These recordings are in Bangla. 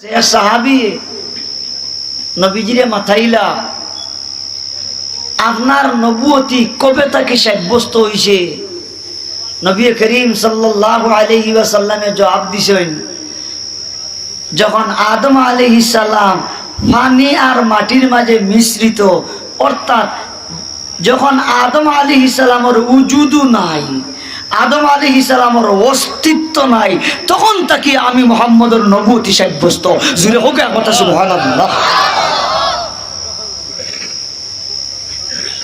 সাহাবী নবীজিরে মাথাইলা আপনার নবুয়তি কবে থেকে সাব্যস্ত হইছে? নবী করিম সাল্লাল্লাহু আলাইহি ওয়াসাল্লামে জবাব দিছেন, যখন আদম আলাইহিস সালাম পানি আর মাটির মাঝে মিশ্রিত, অর্থাৎ যখন আদম আলাইহিস সালামের উজুদু নাই, আদম আলাইহিস সালামের অস্তিত্ব নাই, তখন তাকে আমি মুহাম্মদের নবুয়তি সাব্যস্ত। জুড়ে হোক কথা সুবহানাল্লাহ।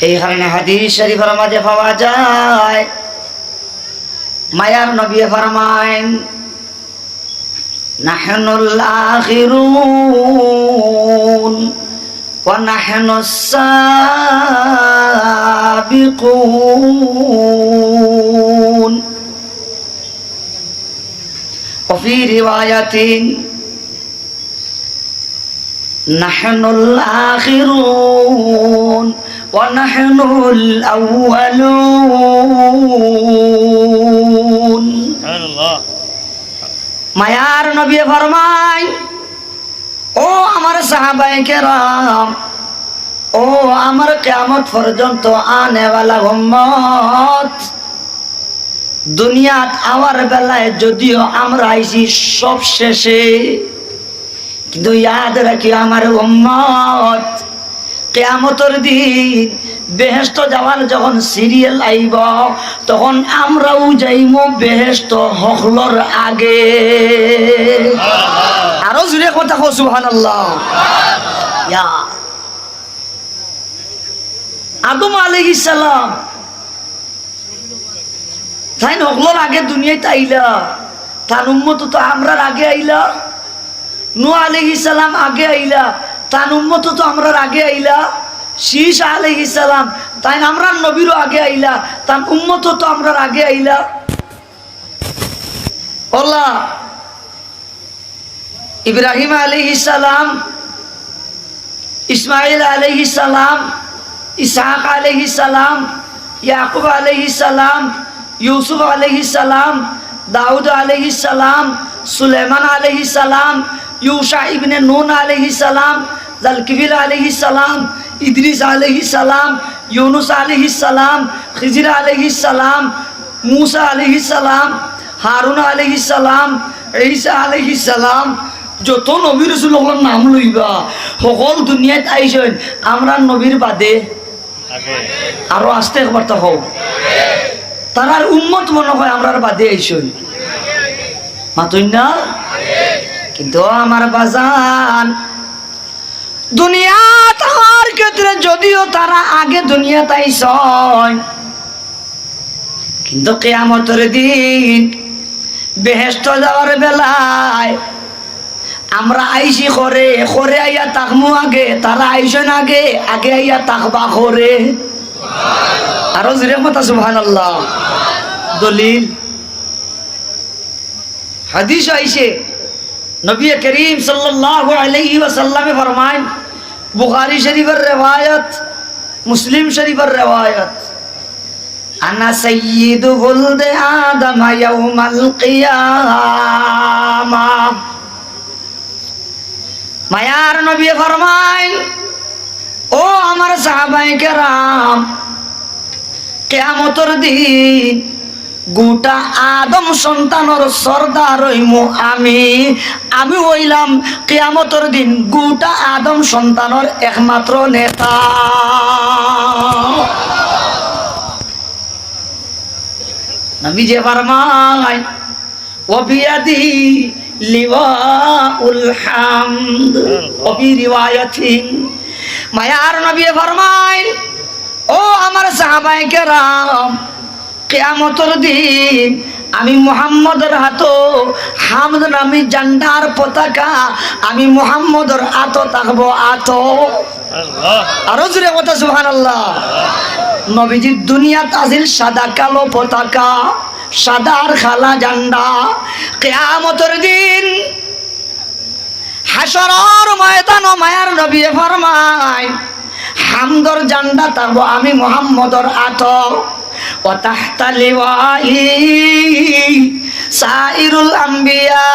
এই কারণে হাদিস শরীফের মাঝে পাওয়া যায়, মায়ার নবী ফরমায়েন, নাহনুল আখিরুন ওয়া নাহনুস সাবিকুন। ওয়া ফি রিওয়ায়াতিন নাহনুল আখিরুন ওয়া নাহনুল আউয়ালুন। সুবহানাল্লাহ। মায়ার নবী ফরমায়, ও আমার সাহাবায়ে কেরাম, ও আমার কিয়ামত পর্যন্ত আনে ওয়ালা উম্মত, দুনিয়াত আওয়ার বেলায় যদিও আমরা আইছি সব শেষে, কিন্তু ইয়াদ রাখি আমার উম্মত, কিয়ামতের দিন বেহেশত যাওয়ার যখন সিরিয়াল আইব, তখন আমরাও যাইমু বেহেশত হকলর আগে। আরো জোরে কথা কও সুবহানাল্লাহ। ইয়া আদম আলাইহিস সালাম তাই হকলর আগে দুনিয়াতে আইলা, তার উম্মত তো আমরার আগে আইলা। নূহ আলাইহিস সালাম আগে আইলা, তার উম্মত তো আমরার আগে আইলা। শীষ আলাইহিস সালাম তাই আমরার নবীরও আগে আইলা, তার উম্মত তো আমরার আগে আইলা। আল্লাহ ইব্রাহিম আলাইহিস সালাম, ইসমাইল আলাইহিস সালাম, ইসহাক আলাইহিস সালাম, ইয়াকুব আলাইহিস সালাম, ইউসুফ আলাইহিস সালাম, দাউদ আলাইহিস সালাম, সুলাইমান আলাইহিস সালাম, ইউশা ইবনে নুন আলাইহিস সালাম, জালকিফিল আলাইহিস সালাম, ইদ্রিস আলাইহিস সালাম, ইউনুস আলাইহিস সালাম, খিজির আলাইহিস সালাম, মুসা আলাইহিস সালাম, হারুন আলাইহিস সালাম, ঈসা আলাইহিস সালাম, যত নবী রাসূলুল্লাহর নাম লইবা সকল দুনিয়াত আইছেন আমরা নবীর বাদে আরো আসতে একবার তো হোক, তারার উম্মত মনে হয় আমরার বাদে আইছেন মাতুই না। কিন্তু আমার বাজান, দুনিয়া তার ক্ষেত্রে যদিও তারা আগে দুনিয়াতে আইছেন, কিন্তু কিয়ামতের দিন বেহেশত যাওয়ার বেলায় আমরা আইছি করে করে আইয়া তাকমু আগে, তারা আইছেন আগে, আগে আইয়া তাকবা করে। আরো জোরে কথা সুবহানাল্লাহ। দলিল হাদিস আইছে, নবী করিম সাল্লাল্লাহু আলাইহি ওয়াসাল্লামে ফরমায়, বুখারী শরীফের riwayat, মুসলিম শরীফের riwayat, আনা সাইয়্যিদু ওয়ালদে আদম ইয়াউমাল কিয়ামাহ। মায়ার নবী ফরমায়, ও আমার সাহাবায়ে কেরাম, কিয়ামতের দিন গোটা আদম সন্তানের সর্দার হইমু আমি, আমি হইলাম কিয়ামতের দিন গোটা আদম সন্তানের একমাত্র নেতা। নবী যে ফরমায়, ওয়া বিয়াদি লিওয়াউল হামদ। ওয়া ফি রিওয়ায়াতিন, মায়ার নবী ফরমায়, ও আমার সাহাবায়ে কেরাম, কিয়ামতের দিন আমি মুহাম্মদের হাতো হামদ নামী জান্ডার পতাকা, আমি মুহাম্মদের আতো থাকবো আতো। আরো জোরে কথা সুবহানাল্লাহ। নবীজির দুনিয়াত আজিল সাদা কালো পতাকা, সাদা আর খালা জান্ডা। কিয়ামতের দিন হাশরের ময়দানে মায়ার নবী ফরমায়, হামদর জান্ডা থাকবো আমি মুহাম্মদের আতো। ও তাহতা লিওয়াই সাইরুল আম্বিয়া,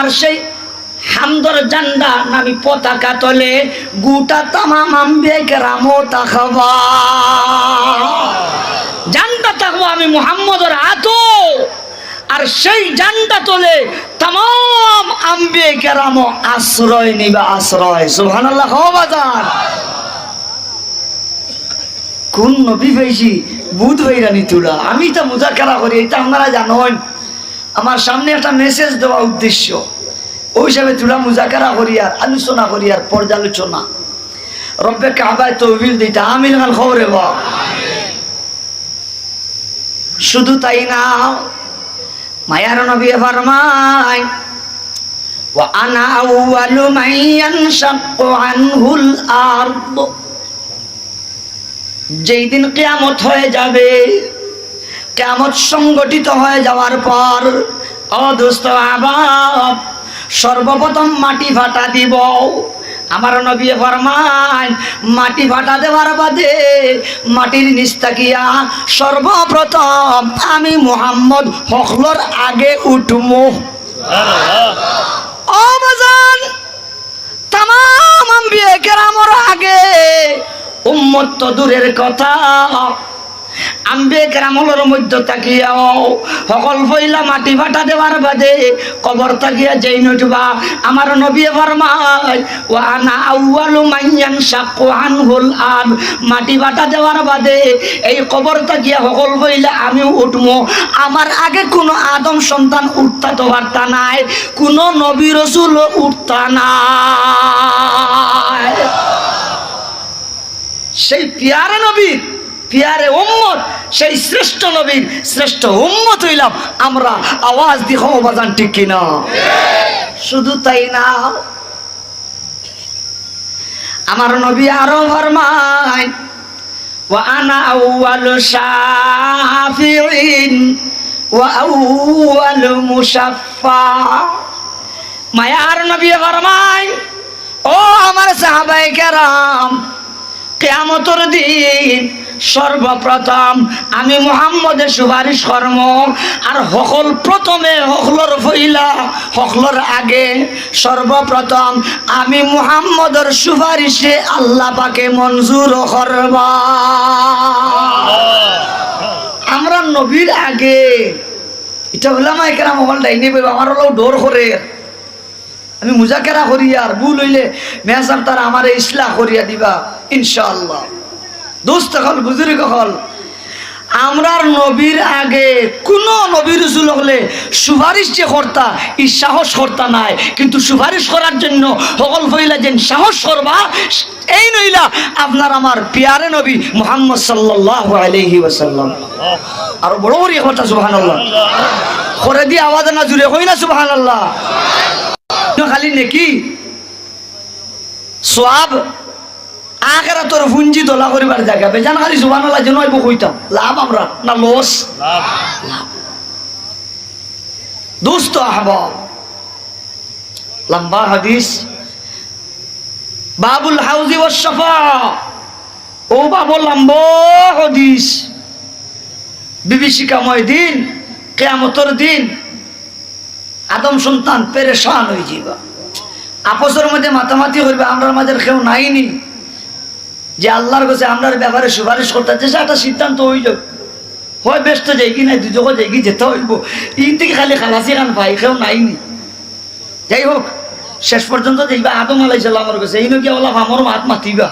আমার সেই হামদর জান্ডা নামি পতাকা তলে গোটা তামাম আম্বিয়া কেরামও তাকাবা জান্ডা থাকবো আমি মুহাম্মদর আতো আর সেই জান্ডা তলে তামাম আম্বিয়া কেরামও আশ্রয় নিবা আশ্রয় সুবহানাল্লাহ বাজার কোন নবী পেয়েছি বুধ হইরানি তুলা আমি তো মুজাকারা করি এটা আপনারা জানেন আমার সামনে একটা মেসেজ দেওয়া উদ্দেশ্য ওই হিসাবে তুলা মুজাকারা করি আর আলোচনা করি আর পর্যালোচনা রব্বে কাবায় তৌফিক দিতে আমিন খান খবরে বা শুধু তাই না মায়ার নবী ফরমায় ওয়া আনা আউয়ালু মান ইয়ানশাক্কু আনহুল আরদ যেই দিন কিয়ামত হয়ে যাবে কিয়ামত সংগঠিত হয়ে যাওয়ার পর ও দোস্ত আবাব সর্বপ্রথম মাটি ফাটা দিব আমার নবী ফরমান মাটি ফাটা দেওয়ার বাদে মাটির নিচ তাকিয়া সর্বপ্রথম আমি মুহাম্মদ হকলর আগে উঠমু ও বাজান তামাম আম্বিয়া কেরামর আগে উম্মত তো দূরের কথা আম্বিয়া কেরামর মধ্য তাকিয়াও সকল ফইলা মাটি ফাটা দেওয়ার বাদে কবর তাকিয়া যেই নটবা আমার নবী ফরমায় ওয়া আনা আউয়ালু মান ইয়ানশাক্কু আনহুল আরদ মাটি ফাটা দেওয়ার বাদে এই কবর তাকিয়া সকল ফইলা আমি উঠমু আমার আগে কোনো আদম সন্তান উঠতা তো বার্তা নাই কোনো নবী রাসূল উঠতা নাই সেই পিয়ারে নবীর পিয়ারে উম্মত সেই শ্রেষ্ঠ নবীর শ্রেষ্ঠ উম্মত হইলাম আমরা আওয়াজ দিও বাজান ঠিক কিনা শুধু তাই না আমার নবী আরো ফরমায় ওয়া আনা আউয়ালু শাফিঈন ওয়া আউয়ালু মুশাফফা মায়ার নবী ফরমায় ও আমার সাহাবায়ে কেরাম কিয়ামতের দিন সর্বপ্রথম আমি মুহাম্মদের সুপারিশ করব আর হকল প্রথমে হকলর ফইলা হকলর আগে সর্বপ্রথম আমি মুহাম্মদের সুপারিশে আল্লাহ পাকে মঞ্জুর করব আমরা নবীর আগে এটা উলামায়ে কেরাম হল ডাইনি বই আমার হলো ডর করে আমি মুজাকারা করি আর ভুল হইলে মেসার তারা আমারে ইসলাহ করিয়া দিবা ইনশাআল্লাহ দোস্ত হল বুজুর্গ হল আমরার নবীর আগে কোন নবী রাসূল হলে সুপারিশ যে করতা এই সাহস করতা নাই কিন্তু সুপারিশ করার জন্য সকল ফইলা যেন সাহস করবা এই নইলা আপনার আমার পিয়ারে নবী মুহাম্মদ সাল্লাল্লাহু আলাইহি ওয়াসাল্লাম আর বড় বড় কথা সুবহানাল্লাহ করে দি আওয়াজ না জুড়ে কই না সুবহানাল্লাহ খালি নেকি সওয়াব আখেরা তোর পুঞ্জি দোলা করিবার জায়গা বেজান খালি সুবহানাল্লাহ যেন আইব কইতাম লাভ আমরা না লস লাভ দোস্ত আহবাব লম্বা হাদিস বাবুল হাউজি ওয়াস শাফা ও বাবু লম্বা হাদিস বিভীষিকাময় দিন কিয়ামতের দিন আদম সন্তান পেরেশান হয়ে যাইবা আপসের মধ্যে মাতামাতি করবে আমরার মাঝে কেউ নাইনি যে আল্লাহর কাছে আমরার ব্যাপারে সুপারিশ করতে চাইছে একটা সিদ্ধান্ত হয়ে যাবে হয় ব্যস্ত যাই কি নাই দুজক যাই কি যেতে হইব ইন থেকে খালি খালাসি খান ভাই কেউ নাইনি যাই হোক শেষ পর্যন্ত যাইবা আদম আলাইহিস সালামের কাছে এই নকি ওলা ফামর মাত মাতিবা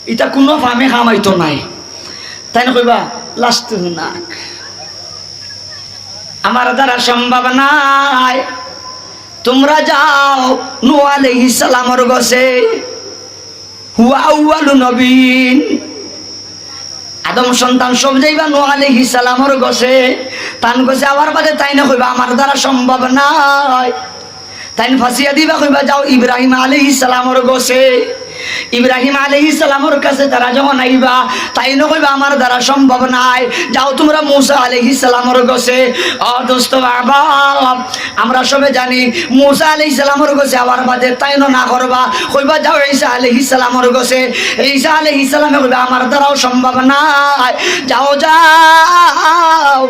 এটা কোনো ফামে খামাইতো নাই তাই না কইবা লাস্ট হুনাক আমার দ্বারা সম্ভব নাই তোমরা যাও নূহ আলাইহিস সালামের কাছে হুয়া আউয়ালু নবীন আদম সন্তান সব যাইবা নূহ আলাইহিস সালামের কাছে তান কাছে আবার বাদে তাই না কইবা আমার দ্বারা সম্ভব নাই তাই ফাঁসিয়া দিবা কইবা যাও ইব্রাহিম আলাইহিস সালামের কাছে ইব্রাহিম আলাইহিস সালামের কাছে তারা যখন আইবা তাই নকইবা আমার দ্বারা সম্ভব নাই, যাও তোমরা মূসা আলাইহিস সালামের কাছে। ও দোস্ত বাবা, আমরা সবে জানি মূসা আলাইহিস সালামের কাছে আবার বাদে তাই না করবা, কইবা যাও ঈসা আলাইহিস সালামের কাছে। ঈসা আলাইহিস সালামে কইবা আমার দ্বারাও সম্ভব নাই, যাও যাও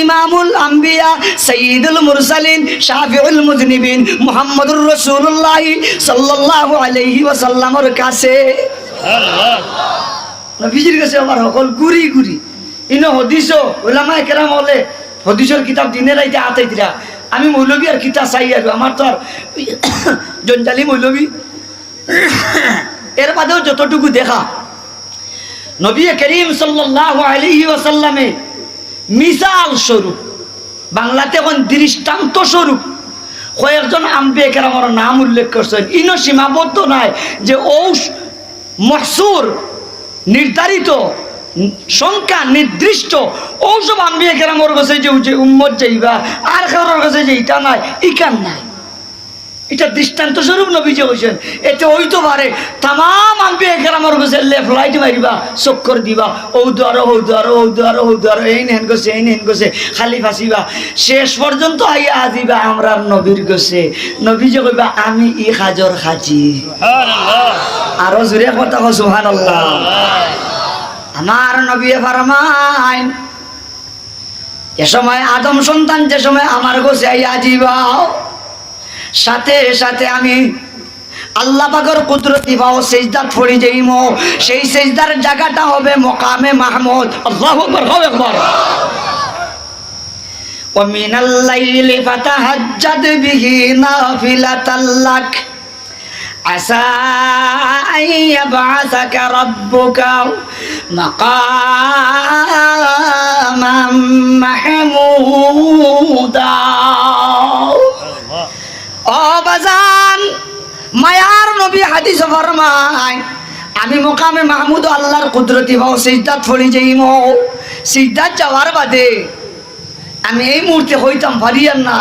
ইমামুল আম্বিয়া সাইয়্যিদুল মুরসালিন শাফিউল মুযনিবিন মুহাম্মদুর রাসূলুল্লাহ সাল্লাল্লাহু আলাইহি ওয়াসাল্লামের কাছে। আল্লাহ নবীজির কাছে আবার সকল গুরি গুরি ইনো হদিস উলামায়ে কেরাম বলে হদিসের কিতাব দিনে রাইতে আতাই দিরা। আমি মৌলবী আর কিতাব চাই আর আমার তো আর জঞ্জালি মৌলবী। এর বাদেও যতটুকু দেখা নবী করিম সাল্লাল্লাহু আলাইহি ওয়াসাল্লামে মিসাল স্বরূপ, বাংলাতে এখন দৃষ্টান্ত স্বরূপ কয়েকজন আম্বিয়া কেরামের নাম উল্লেখ করছেন। ইনো সীমাবদ্ধ নাই যে মহসুর নির্ধারিত সংখ্যা নির্দিষ্ট ঔসব আম্বিয়া কেরামের কাছে যে উম্মত যাইবা আর কারোর কাছে যে এটা নাই ইকান নাই, এটা দৃষ্টান্ত স্বরূপ নবীজি হয়েছেন। এতে হইতে পারে তাম আম্বিয়া কেরামের কাছে লেফলাইট মারিবা চক্কর দিবা ও দুয়ারো ও দুয়ারো ও দুয়ারো ও দুয়ারো এই নেন গেছে এই নেন গেছে খালি ফাঁসিবা, শেষ পর্যন্ত আইয়া আজিবা আমরা নবীর গেছে। নবীজি কইবা আমি ই হাজর খাজি। আরো জোরে কথা কও সুবহানাল্লাহ। আমার নবী ফরমায় যে সময় আদম সন্তান যে সময় আমার কাছে আইয়া আজিবাও সাথে সাথে আমি আল্লাহ পাকের কুদরতি পাও সিজদাত পড়ি যাইমো, সেই সিজদার জায়গাটা হবে মাকামে মাহমুদ। আল্লাহু আকবার, আল্লাহু আকবার। ওয়া মিনাল লাইলি ফাতাহাজ্জাদ বিহি নাফিলাতাল লাক আসা আইয়াবআসাকা রাব্বুকা মাকামান মাহমুদা। ও বাজান, মায়ার নবী হাদিস ফরমায় আমি মোকামে মাহমুদ আল্লাহর কুদরতি ভাও সিজদাত পড়ি যাইমো। সিজদাত যাওয়ার বাদে আমি এই মুহূর্তে হইতাম পারিয়ান না,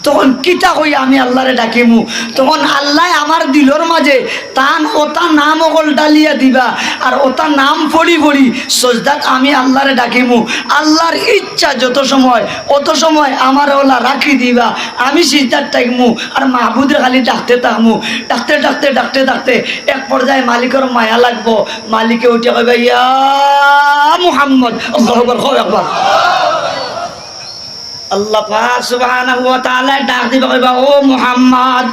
তখন কিতা হই আমি আল্লাহরে ডাকিমু, তখন আল্লাহ আমার দিলর মাঝে তান ওটা নাম অকল ডালিয়া দিবা আর ওটা নাম পড়ি পড়ি সজদাত আমি আল্লাহরে ডাকিমু। আল্লাহর ইচ্ছা যত সময় অত সময় আমার ওলা রাখি দিবা, আমি সিজদাত থাকমু আর মাহবুদের খালি ডাকতে থাকমু। ডাকতে ডাকতে ডাকতে ডাকতে এক পর্যায়ে মালিকের মায়া লাগবো, মালিকে উঠে কইবা ইয়া মুহাম্মদ। আল্লাহু আকবার, আল্লাহু আকবার। আল্লাহ পাক সুবহানাহু ওয়া তাআলা ডাক দিবা কইবা ও মুহাম্মদ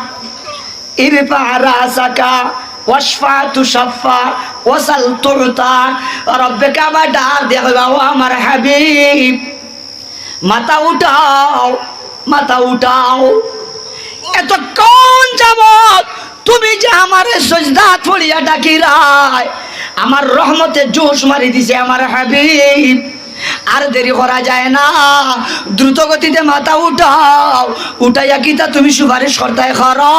ইরফা রাসাকা ওয়াশফা তুশফা ওয়াসাল তুতা। রব্বিকা বা ডাক দিয়া কইবা ও আমার হাবিব মাথা উঠাও মাথা উঠাও। এতক্ষণ যাবত তুমি যে আমার সিজদাত পড়িয়া ডাকিরাই আমার রহমতে জোশ মারি দিছে আমার হাবিব। আর দেরি করা যায় না, দ্রুত গতিতে মাথা উঠাও, উঠাইয়া কি তা তুমি সুপারিশ করতে করো।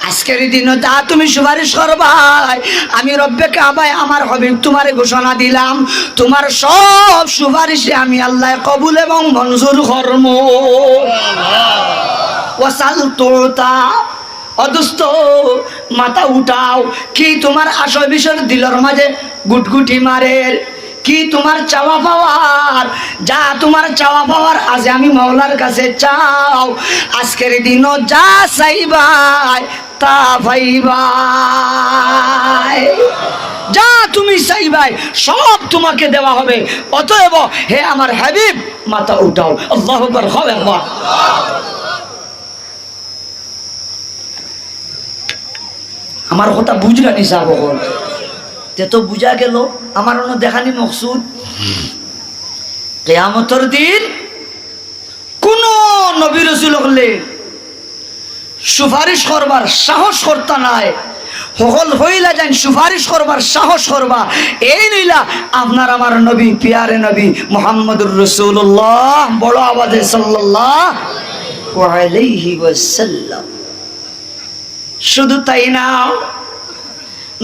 আজকের দিনও তা তুমি সুপারিশ করবাই। আমি রব্বে কাবায় আমার হবিব তোমারে ঘোষণা দিলাম, তোমার সব সুপারিশে আমি আল্লাহ কবুল এবং মঞ্জুর করব। ওয়াসাল তুতা। অদুস্ত মাথা উঠাও, কি তোমার আশয় বিষয় দিলর মাঝে গুটগুটি মারের, কি তোমার চাওয়া পাওয়ার, যা তোমার চাওয়া পাওয়ার আজ আমি মাওলার কাছে চাও। আজকের দিনও যা চাইবাই তা পাইবাই, যা তুমি চাইবাই সব তোমাকে দেওয়া হবে। অতএব হে আমার হাবিব মাথা উঠাও। আল্লাহু আকবার, হবে আল্লাহ। আমার কথা বুঝলা নিসা বল তে তো বুঝা গেল আমার অন্য দেখানি মকসুদ কিয়ামতের দিন কোন নবী রাসূল হলে সুপারিশ করবার সাহস করতা নাই, সকল হইলা যান সুপারিশ করবার সাহস করবা। এই নইলা আপনার আমার নবী পিয়ারে নবী মুহাম্মদুর রাসূলুল্লাহ বড় আওয়াজে সাল্লাল্লাহু আলাইহি ওয়াসাল্লাম। শুধু তাই না,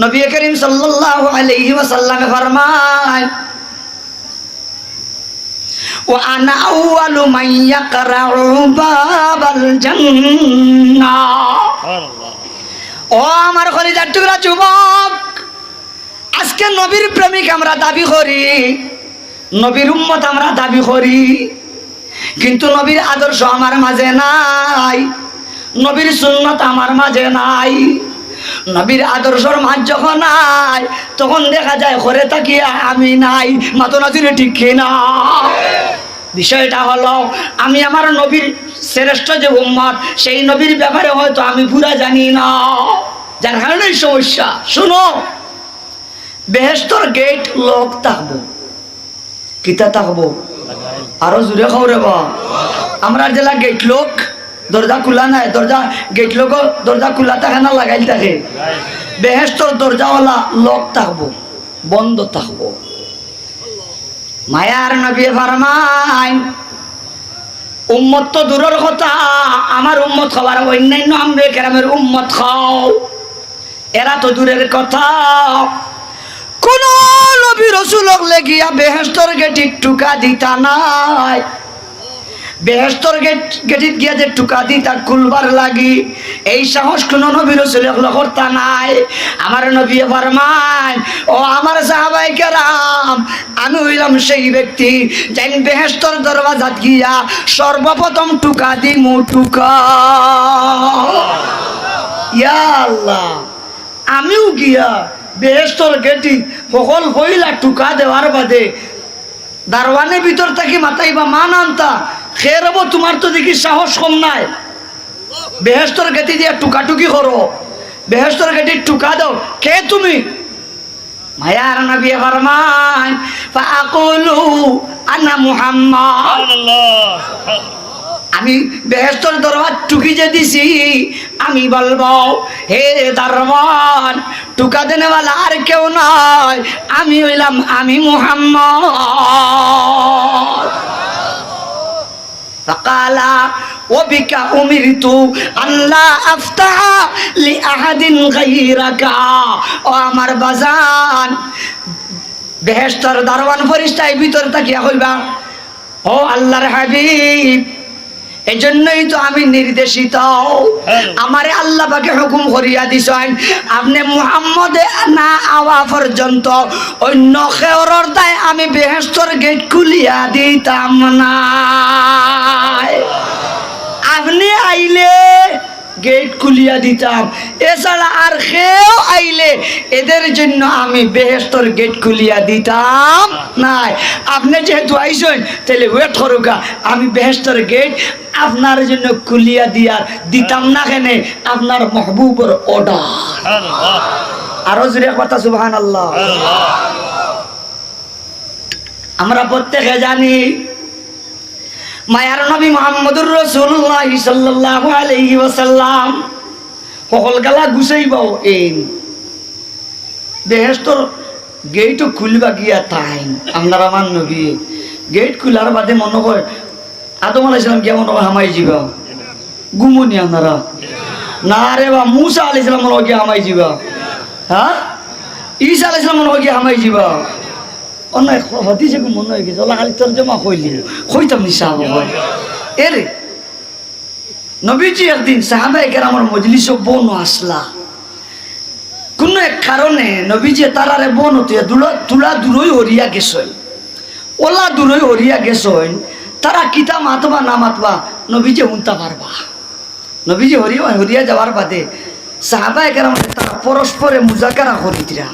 নবী করিম সাল্লাল্লাহু আলাইহি ওয়াসাল্লাম ফরমায় ওয়া আনা আউয়ালু মান ইয়াকরাউ বাবাল জান্নাহ। ও আমার কলিজার টুকরা যুবক, আজকে নবীর প্রেমিক আমরা দাবি করি, নবীর উম্মত আমরা দাবি করি, কিন্তু নবীর আদর্শ আমার মাঝে নাই, নবীর সুন্নত আমার মাঝে নাই। নবীর আদর্শর মাঝ যখন নাই, তখন দেখা যায় ঘরে তাকিয়া আমি নাই। মাতো নাজিরে ঠিক কিনা? বিষয়টা হলো, আমি আমার নবীর শ্রেষ্ঠ যে উম্মত, সেই নবীর ব্যাপারে হয়তো আমি পুরা জানি না, যার কারণে সমস্যা। শুনো, বেহেশতর গেট লক থাকবো, কিতা থাকবো? আরো জোরে খবরে বা আমরা জেলা গেট লোক, দরজা খোলা নাই, দরজা গেট লোক দরজা খোলা থাকে না, লাগাইল থাকে। বেহেশতর দরজাওয়ালা লক থাকবো, বন্ধ থাকবো। মায়ার নবী ফরমায়, উম্মত তো দূরের কথা, আমার উম্মত খাবার অন্যান্য আমরে কেরামের উম্মত খাও, এরা তো দূরের কথা। কোন নবী রাসূলক লেগিয়া বেহেশতর গেট টুকা দিতা নাই, বেহেশতর গেটিত গিয়া যে টুকা দিতা খুলবার লাগি, এই সাহস কোন নবী রাসূলক করতা নাই। আমার নবী ফরমায়, ও আমার সাহাবায়ে কেরাম, আমি হইলাম সেই ব্যক্তি যেন বেহেশতর দরওয়াজাত গিয়া সর্বপ্রথম টুকা দিমু, টুকা। ইয়া আল্লাহ, আমিও গিয়া বেহেশতর গেটি সকল হইলা টুকা দেওয়ার বাদে দারওয়ানের ভিতর থাকি মাতাইবা মান আনতা, খের হবো। তোমার তো দেখি সাহস কম নাই, বেহেশতর গেটি দিয়া টুকাটুকি করো, বেহেশতর গেটি টুকা দাও, কে তুমি? মায়ার নবী ফরমান, ফাআকুলু আনা মুহাম্মদ, আমি বেহেশতর দরওয়াজ টুকি যে দিছি, আমি বলবো, হে দারওয়ান, টুকা দেনেওয়ালা আর কেউ নয়, আমি হইলাম আমি মুহাম্মদ। ফাকালা ওয়াবিকা উমিরতু আল্লাহ আফতাহা লিআহাদিন গায়রাকা। ও আমার বাজান, বেহেশতর দারওয়ান ফেরেশতাই ভিতর তাকিয়া কইবা, ও আল্লাহর হাবিব, এজন্যই তো আমি নির্দেশিত, আমারে আল্লাহ পাকে হুকুম করিয়া দিছেন, আপনি মুহাম্মদে না আওয়া পর্যন্ত অন্য খেওরর দায় আমি বেহেশতর গেট খুলিয়া দিতাম না। আপনি আইলে গেট খুলিয়া দিতাম, এছাড়া আর কেউ আইলে এদের জন্য আমি বেহেশতর গেট খুলিয়া দিতাম নাই। আপনি যেহেতু আইসেন, তাহলে ওয়েট করুকা, আমি বেহেশতর গেট আপনার জন্য খুলিয়া দিয়ার দিতাম না, কেন? আপনার মাহবুবের অর্ডার। আরো জোরে কথা সুবহানাল্লাহ। আমরা প্রত্যেকে জানি, মায়ার নবী মুহাম্মদুর রাসূলুল্লাহ সাল্লাল্লাহু আলাইহি ওয়াসাল্লাম সকল গালা গুছাইবাও এই বেহেশতর গেট খুলবা গিয়া তাই আপনার আমার নবী গেট খুলার বাদে মনে হয় আদম আলাইহিস সালাম কেমন হামাই যাবা, গুমুনি আপনারা না রে বা মুসা আলাইহিস সালাম মনে হয় হামাই যাবা, হ্যাঁ ঈসা আলাইহিস সালাম মনে হয় হামাই যাবা। অনেক হদিসে মনে হয়ে গেছে, ওলা খালি তর্জমা কইলি কইতাম নি সাহাবা হয়। এরে নবীজি একদিন সাহাবায়ে কেরামের মজলিসে বন আসলা, কোনো এক কারণে নবীজি তারারে বন হতে তুলা দূরই হরিয়া গেছেন, ওলা দূরই হরিয়া গেছেন, তারা কিতা মাতবা না মাতবা নবীজি উনতা পারবা। নবীজি হরিয়া যাওয়ার বাদে সাহাবায়ে কেরাম তারা পরস্পরে মুজাকারা করিতরা,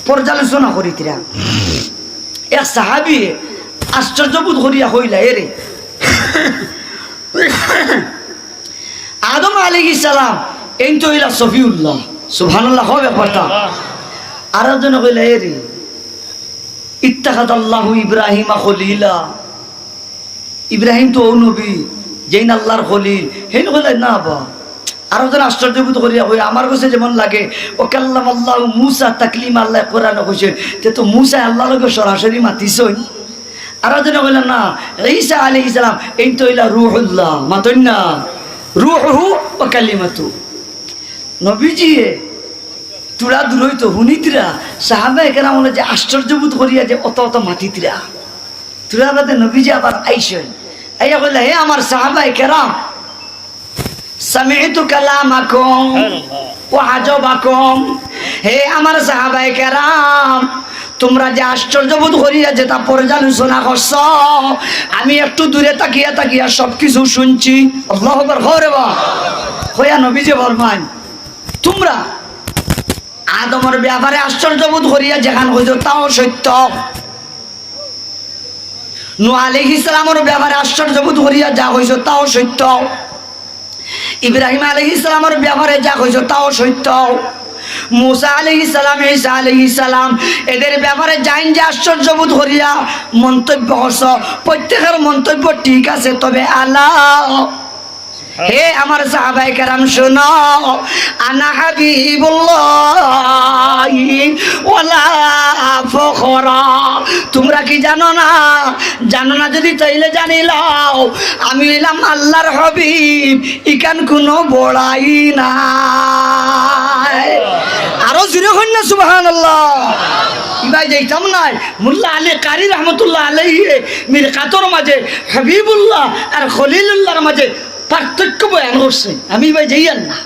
পর্যালোচনা করিতরা। এক সাহাবি আশ্চর্যবোধ করিয়া হইলা, এরে আদম আলাইহিস সালাম এই তো হইলা সফিউল্লাহ, সুবহানাল্লাহ হবে ব্যাপারটা। আর একজন হইলা, এরে ইত্তাখাযাল্লাহু ইব্রাহিমা খলিলা, ইব্রাহিম তো ও নবী যেই আল্লাহর খলিল, হেন হইলা না বা। আরো যেন আশ্চর্যবোধ করিয়া হই, আমার কাছে যেমন লাগে ও কাল্লামাল্লাহু মুসা তাকলিমা, আল্লাহ কোরআনে কইছেন, তে তো মুসা আল্লাহর লগে সরাসরি মাতিছেন। আরো যেন কইলা না ঈসা আলাইহিস সালাম এই তো হইলা রূহুল্লাহ, মাতন না রূহুহু ওয়া কালিমাতু। নবীজি তুলা দূরই তো হুনিতরা সাহাবায়ে কেরাম যে আশ্চর্যবোধ করিয়া যে অত অত মাতিতরা, তুলা বাদে নবীজি আবার আইসেন, আইয়া কইলা, হে আমার সাহাবায়ে কেরাম, সামি'তু কালামাকুম ওয়া আজাবাকুম। হে আমার সাহাবায়ে কেরাম, তোমরা যে আশ্চর্যবোধ করিয়া যেটা পর্যালোচনা করছ, আমি একটু দূরে তাকিয়া তাকিয়া সবকিছু শুনছি। আল্লাহু আকবার। ঘরে বা হইয়া নবীজি ফরমান, তোমরা আদমের ব্যাপারে আশ্চর্যবোধ করিয়া যেখান হইছ তাও সত্য, নূহ আলাইহিস সালামের ব্যাপারে আশ্চর্যবোধ করিয়া যা হইছ তাও সত্য, ইব্রাহিম আলাইহিস সালামের ব্যাপারে যা হইছ তাও সত্য, মুসা আলাইহিস সালাম, ঈসা আলাইহিস সালাম এদের ব্যাপারে জাইন যে আশ্চর্যবোধ করিয়া মন্তব্য করছ, প্রত্যেকের মন্তব্য ঠিক আছে, তবে আল্লাহ হে আমার সাহাবায়ে কেরাম শোনো, আনা হাবিবুল্লাহ ওয়ালা ফখরা। তোমরা কি জানো না? জানো না যদি তাইলে জানি লও, আমি হইলাম আল্লাহর হাবিব, ইকান কোনো বড়াই নাই। আরো জোরে হন না সুবহানাল্লাহ। ভাই দেখতাম নাই মুল্লা আলী কারি রহমতুল্লাহ আলাইহি মিরকাতর মাঝে হাবিবুল্লাহ আর খলিলুল্লাহর মাঝে পার্থক্য বয়ান করছে। আমি ভাই যাইয়ান না,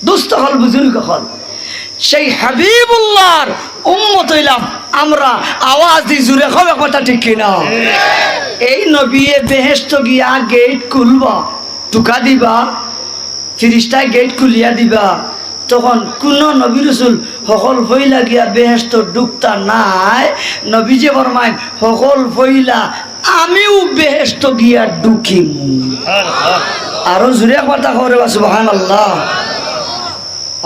দুস্থ হল বুজুর্গ হল, সেই হাবিবুল্লাহর উম্মত হইলাম আমরা। আওয়াজ দি জুড়ে হবে কথা ঠিক কিনা? এই নবী বেহেশত গিয়া গেট খুলবা, টুকা দিবা, ফিরিস্তায় গেট খুলিয়া দিবা, তখন কোন নবী রাসূল সকল ফইলা গিয়া বেহেশত ঢুকতা নাই। নবীজি ফরমায় সকল ফইলা আমিও বেহেশত গিয়া ঢুকিম। আরো জোরে কথা করে সুবহানাল্লাহ।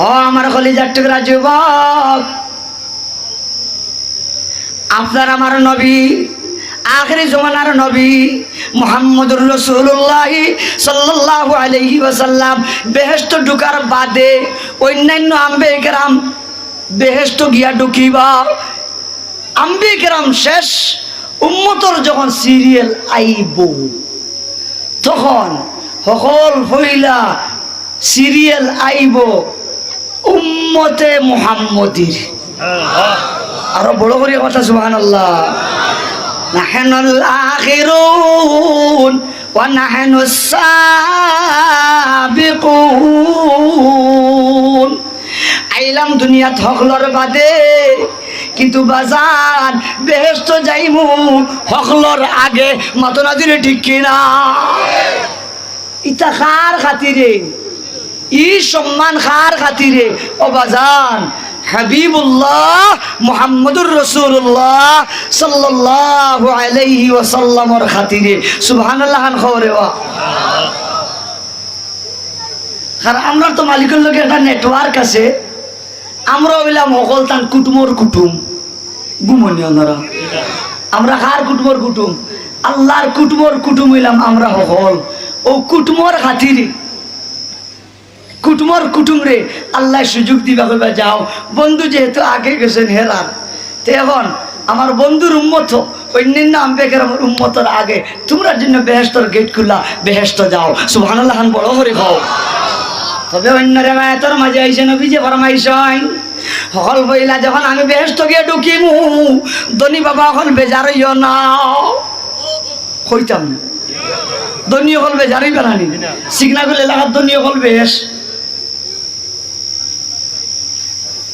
ও আমার কলিজার টুকরা যুবক, আপনার আমার নবী, আখিরি জমানার নবী মুহাম্মদুর রাসূলুল্লাহ সাল্লাল্লাহু আলাইহি ওয়াসাল্লাম বেহেশত ঢুকার বাদে অন্যান্য আম্বিয়া কেরাম বেহেশত গিয়া ঢুকিবা। আম্বিয়া কেরাম শেষ, উম্মতর যখন সিরিয়াল আইব, তখন সকল ফইলা সিরিয়াল আইব উম্মতে মুহাম্মদির। আরো বড় করে কথা সুবহানাল্লাহ। নাহনুল আখিরুন ওয়া নাহনুস সাবিকুন। আইলাম দুনিয়াত হকলর বাদে, কিন্তু বাজান বেহেশত যাইমু হকলর আগে। মাতনাদিরে ঠিক কিনা? ইতা খার খাতিরে, ই সম্মান খার খাতিরে? ও বাজান, হাবিবুল্লাহ মুহাম্মদুর রাসূলুল্লাহ সাল্লাল্লাহু আলাইহি ওয়াসাল্লামের খাতিরে। সুবহানাল্লাহ। খবরে ওয়া কারণ আমরা তো মালিকের লোকের একটা নেটওয়ার্ক আছে, আমরা হইলাম সকল তান কুটুমর কুটুম গুমনি। আমরা কার কুটুমর কুটুম? আল্লাহর কুটুমর কুটুম হইলাম আমরা সকল। ও কুটুমর খাতিরে, কুটুমর কুটুম রে আল্লাহ সুযোগ দিবা কইবা, যাও বন্ধু যেহেতু আগে গেছেন হেরার, তো এখন আমার বন্ধুর উম্মত অন্যান্য আম্বেকের আমার উম্মতের আগে তোমরা জন্য বেহেশতর গেট খুলা, বেহেশত যাও। সুবহানাল্লাহ। বড় করে খাও। তবে অন্য রেবায়াতের মাঝে আইসে নবীজি ফরমাইছেন, হল বইলা যখন আমি বেহেশত গিয়ে ঢুকিমু, ধনী বাবা এখন বেজার হইও না। হইতাম না, ধনী হল বেজার হইবে না, সিগনাগুলো এলাকার ধনী হল বেশ।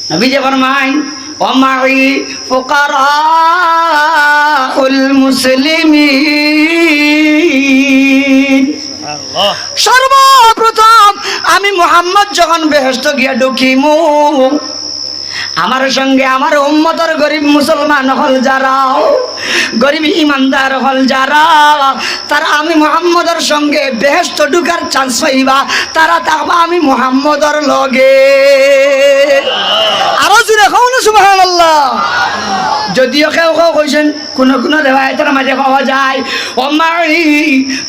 নবীজি ফরমাইন, ওমাই ফুকারাউল মুসলিমিন। সর্বপ্রথম আমি মুহাম্মদ যখন বেহেশত গিয়া ঢুকিমু, আমার সঙ্গে আমার উম্মতের গরিব মুসলমান হল যারা, গরিব ইমানদার হল যারা, তারা আমি মুহাম্মদের সঙ্গে বেহেশত ঢুকার চান্স পাইবা, তারা থাকবা আমি মুহাম্মদের লগে। আরো জোরে কও না সুবহানাল্লাহ। যদিও কেউ কেউ কইছেন, কোন কোন রিওয়ায়াতের মাঝে পাওয়া যায়, ওমাই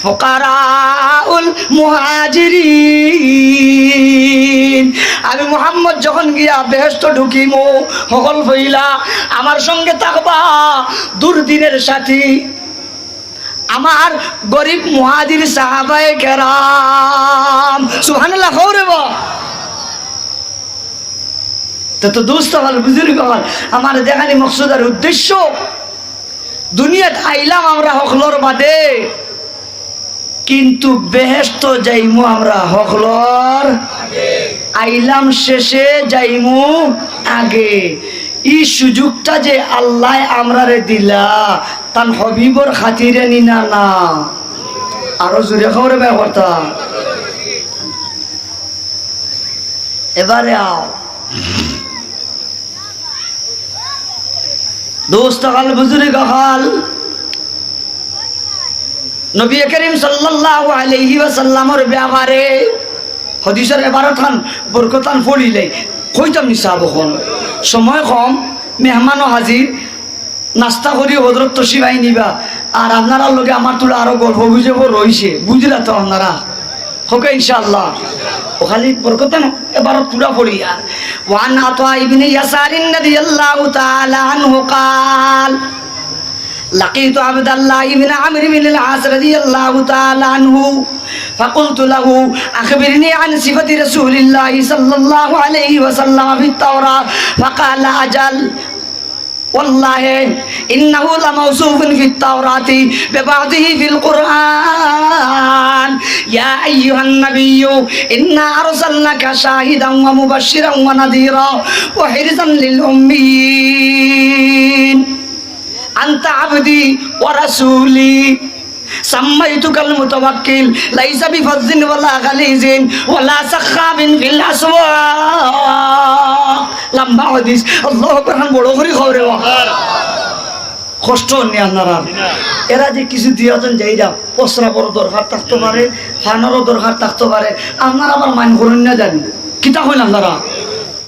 ফুকারাউল মুহাজিরিন। আমি মুহাম্মদ যখন গিয়া বেহেশত ঢুকিমু, সকল ফইলা আমার সঙ্গে থাকবা দুর্দিনের সাথী আমার গরিব মুহাজির সাহাবায়ে কেরাম। সুবহানাল্লাহ। হরে বা তো দোস্ত হল, বুজুর্গ হল, আমার দেখানি মকসুদ আর উদ্দেশ্য, দুনিয়াত আইলাম আমরা হকলর বাদে, কিন্তু বেহেশত যাইমু আমরা হকলর আইলাম শেষে যাইমু আগে। এই সুযোগটা যে আল্লাহ আমরারে দিলা তান হবিবর খাতিরে নিনা না, আরো জোরে খবরে ব্যাপারটা। এবারে আও দোস্ত কাল বুজুর্গ কাল নবী করিম সাল্লাল্লাহু আলাইহি ওয়াসাল্লামের ব্যাপারে হাদিসের 12 খান বরকতান পড়িলে কইতাম নি সাহাব কোন সময় কম, মেহমানও হাজির, নাস্তা করি হযরত তশরিফ নিবা। আর আপনারা লগে আমার তুলা আরো গল্প বুঝেব রইছে, বুঝলা তো আপনারা হোক ইনশাআল্লাহ। ও খালি বরকতান এবার তুলা পড়ি। আর ওয়ান আতা ইবনে ইয়াসারিন রাদিয়াল্লাহু তাআলা আনহু قال لقيت عبد الله بن عمرو بن العاص رضي الله تعالى عنه فقلت له أخبرني عن صفة رسول الله صلى الله عليه وسلم في التوراة فقال أجل والله إنه لموصوف في التوراة ببعضه في القرآن يا أيها النبي إنا أرسلناك شاهدا ومبشرا ونذيرا وحرزا للأمين أنت عبدي ورسولي سميتك المتوكل ليس بفظ ولا غليظ ولا سخاب في الأسواق لما حديث الله أكبر বড় করে খবরে কষ্ট নেই আপনারা। এরা যে কিছু দিয়াজন যাইরা প্রস্রাবর দরকার থাকতে পারে, ফানারও দরকার থাকতে পারে, আপনারা আবার মান করুন না জানি কিতা হইল আপনারা